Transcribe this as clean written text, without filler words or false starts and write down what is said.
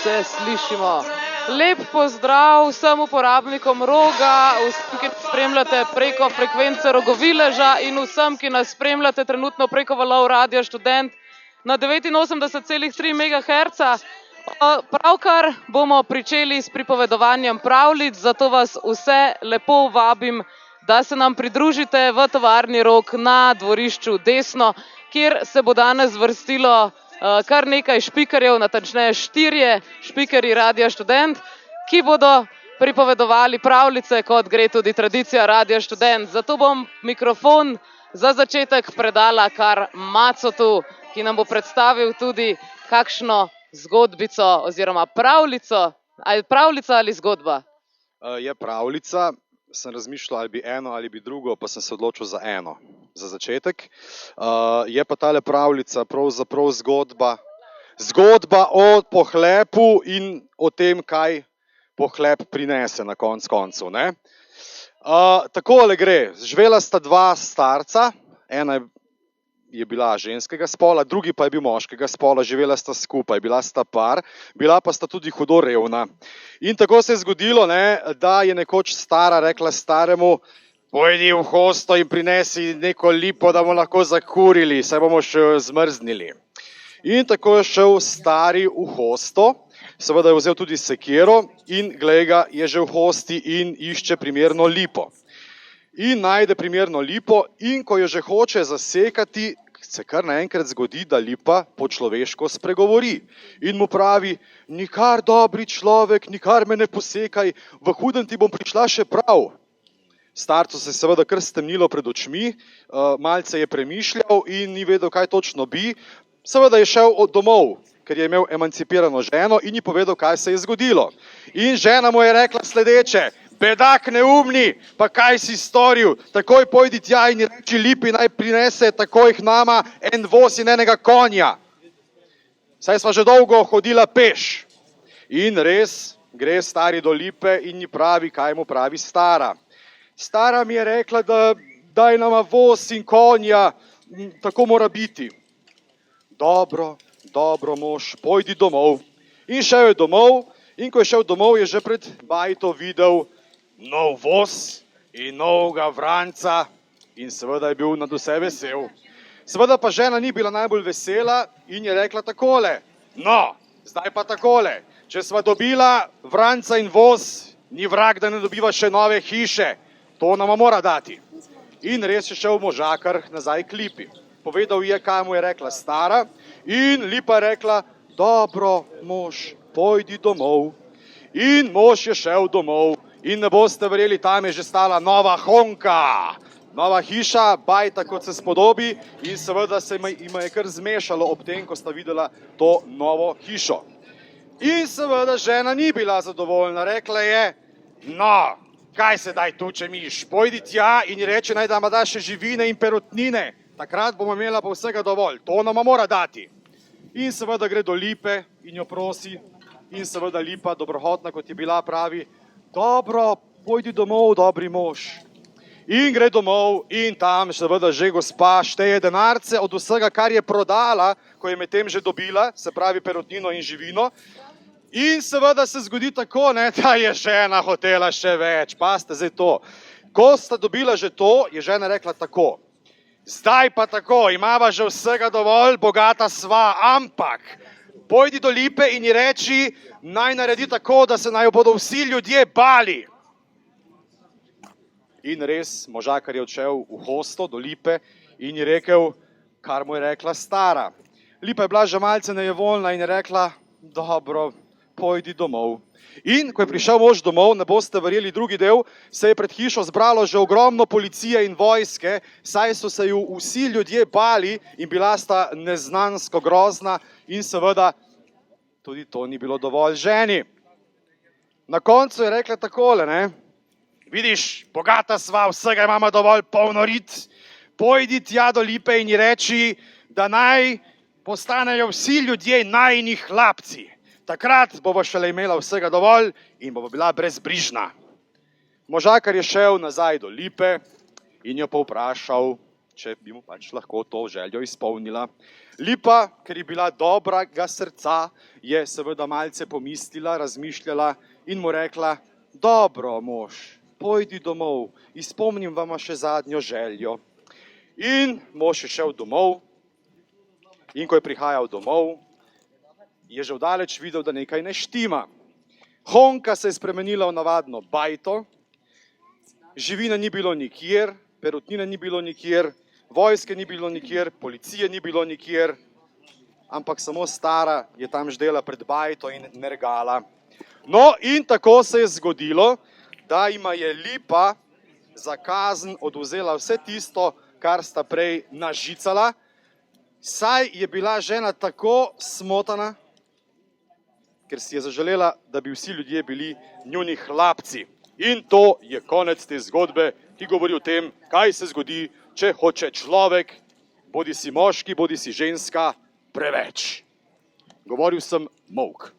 se slišimo. Lep pozdrav vsem uporabnikom Roga, vsem, ki nas spremljate preko frekvence Rogovileža in vsem, ki nas spremljate trenutno preko valov Radia Študent na 89,3 MHz. Pravkar bomo pričeli s pripovedovanjem pravljic, zato vas vse lepo vabim, da se nam pridružite v tovarni Rog na dvorišču desno, kjer se bo danes vrstilo kar nekaj špikarjev, natančneje 4 špikarji Radia Študent, ki bodo pripovedovali pravljice, kot gre tudi tradicija Radia Študent. Zato bom mikrofon za začetek predala kar Macotu, ki nam bo predstavil tudi kakšno zgodbico oziroma pravljico. Ali pravljica ali zgodba? Je pravljica. Sem razmišljal, ali bi eno ali bi drugo, pa sem se odločil za eno, za začetek. Je pa tale pravljica pravzaprav zgodba. Zgodba o pohlepu in o tem, kaj pohlep prinese na konc koncev. Takole gre. Živela sta dva starca, ena je bila ženskega spola, drugi pa je bil moškega spola, živela sta skupaj, bila sta par, bila pa sta tudi hudo revna. In tako se je zgodilo, da je nekoč stara rekla staremu: pojdi v hosto in prinesi neko lipo, da bomo lahko zakurili, saj bomo še zmrznili. In tako je šel stari v hosto, seveda je vzel tudi sekiro in glej ga, je že v hosti in išče primerno lipo. In najde primerno lipo in ko jo že hoče zasekati, se kar naenkrat zgodi, da lipa po človeško spregovori. In mu pravi: nikar dobri človek, nikar me ne posekaj, v hudem ti bom prišla še prav. Starcu se je seveda kar stemnilo pred očmi, malce je premišljal in ni vedel, kaj točno bi. Seveda je šel domov, ker je imel emancipirano ženo in ji povedal, kaj se je zgodilo. In žena mu je rekla sledeče: bedak neumni, pa kaj si storil? Takoj pojdi tja in reči lipi, naj prinese takoj k nama en voz in enega konja. Saj sva že dolgo hodila peš. In res gre stari do lipe in ji pravi, kaj mu pravi stara. Stara mi je rekla, da daj nama voz in konja, tako mora biti. Dobro, dobro mož, pojdi domov. In šel je domov in ko je šel domov, je že pred bajto videl nov voz in novega vranca in seveda je bil nad vse vesel. Seveda pa žena ni bila najbolj vesela in je rekla takole: no, zdaj pa takole, če sva dobila vranca in voz, ni vrag, da ne dobiva še nove hiše, to nama mora dati. In res je šel možakar nazaj k lipi. Povedal je, kaj mu je rekla stara in lipa je rekla: dobro, mož, pojdi domov. In mož je šel domov. In ne boste verjeli, tam je že stala nova honka, nova hiša, bajta kot se spodobi in seveda se jima je kar zmešalo ob tem, ko sta videla to novo hišo. In seveda žena ni bila zadovoljna, rekla je: no, kaj se daj tuče miš, pojdi tja in reče, naj da da še živine in perutnine, takrat bomo imela pa vsega dovolj, to nama mora dati. In seveda gre do lipe in jo prosi in seveda lipa, dobrohotna kot je bila, pravi: dobro, pojdi domov, dobri mož. In gre domov in tam seveda že gospa šteje denarce od vsega, kar je prodala, ko je medtem že dobila, se pravi perutnino in živino. In seveda se zgodi tako, da je žena hotela še več. Pazite zdaj to. Ko sta dobila že to, je žena rekla tako: zdaj pa tako, imava že vsega dovolj, bogata sva, ampak pojdi do lipe in ji reči, naj naredi tako, da se naj bodo vsi ljudje bali. In res, možakar je odšel v hosto do lipe in ji rekel, kar mu je rekla stara. Lipa je bila že malce nejevoljna in je rekla: dobro, pojdi domov. In ko je prišel mož domov, ne boste verjeli, drugi del, se je pred hišo zbralo že ogromno policije in vojske, saj so se ju vsi ljudje bali in bila sta neznansko grozna in seveda tudi to ni bilo dovolj ženi. Na koncu je rekla takole, vidiš, bogata sva, vsega imamo dovolj, polno rit, pojdi tja do lipe in ji reči, da naj postanejo vsi ljudje najini hlapci. Takrat bova šele imela vsega dovolj in bova bila brezbrižna. Možakar je šel nazaj do lipe in jo povprašal, če bi mu pač lahko to željo izpolnila. Lipa, ker je bila dobrega srca, je seveda malce pomislila, razmišljala in mu rekla: dobro, mož, pojdi domov, izpolnim vama še zadnjo željo. In mož je šel domov in ko je prihajal domov, je že vdaleč videl, da nekaj ne štima. Honka se je spremenila v navadno bajto, živine ni bilo nikjer, perutnine ni bilo nikjer, vojske ni bilo nikjer, policije ni bilo nikjer, ampak samo stara je tam ždela pred bajto in nergala. No, in tako se je zgodilo, da jima je Lipa za kazen odvzela vse tisto, kar sta prej nažicala, saj je bila žena tako smotana, ker si je zaželela, da bi vsi ljudje bili njuni hlapci. In to je konec te zgodbe, ki govori o tem, kaj se zgodi, če hoče človek, bodi si moški, bodi si ženska, preveč. Govoril sem molk.